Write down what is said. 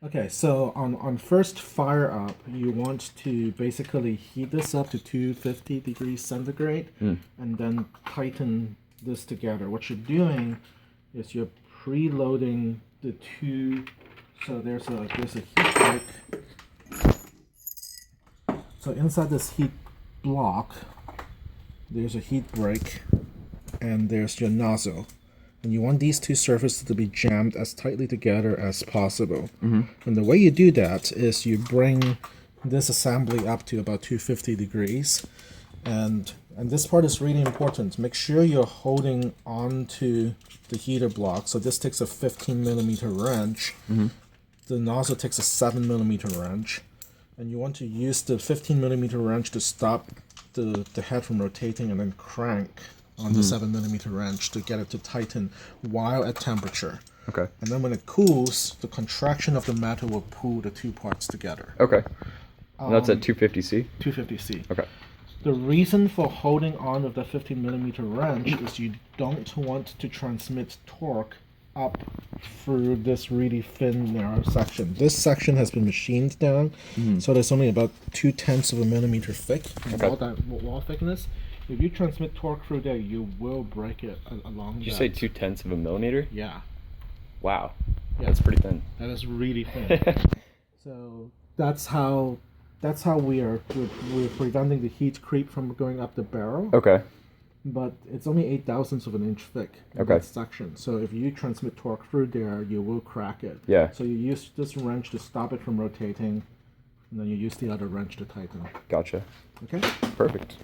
Okay, so on first fire up, you want to basically heat this up to 250 degrees centigrade and then tighten this together. What you're doing is you're preloading the two, so there's a heat break. So inside this heat block, there's a heat break and there's your nozzle. And you want these two surfaces to be jammed as tightly together as possible. And the way you do that is you bring this assembly up to about 250 degrees. And this part is really important. Make sure you're holding on to the heater block. So this takes a 15 millimeter wrench. The nozzle takes a 7 millimeter wrench. And you want to use the 15 millimeter wrench to stop the head from rotating and then crank on the 7 millimeter wrench to get it to tighten while at temperature. Okay. And then when it cools, the contraction of the metal will pull the two parts together. Okay. And that's at 250C? 250C. Okay. The reason for holding on with the 15 millimeter wrench is you don't want to transmit torque up through this really thin, narrow section. This section has been machined down, so there's only about 0.2 of a millimeter thick wall thickness. If you transmit torque through there, you will break it along. Did you say 0.2 of a millimeter? Yeah. Wow. Yeah. That's pretty thin. That is really thin. So that's how we're preventing the heat creep from going up the barrel. Okay. But it's only 0.008 of an inch thick in that section. So if you transmit torque through there, you will crack it. Yeah. So you use this wrench to stop it from rotating, and then you use the other wrench to tighten. Gotcha. Okay? Perfect.